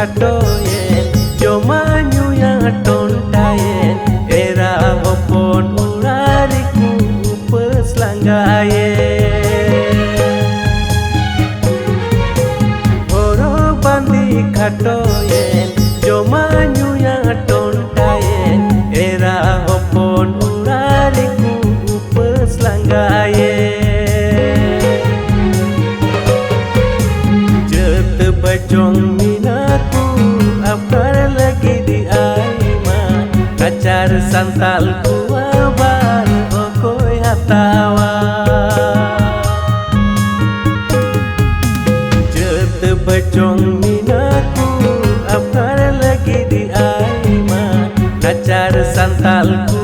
katoyen jomanyu yang tontayen era hopon urariku peslanggayen horo bandi katoyen jomanyu yang tontayen era hopon urariku peslanggayen bajong minatku afkar lagi di aima kacar santalku abar okoi hatawa jete bajong minatku afkar lagi di aima kacar santalku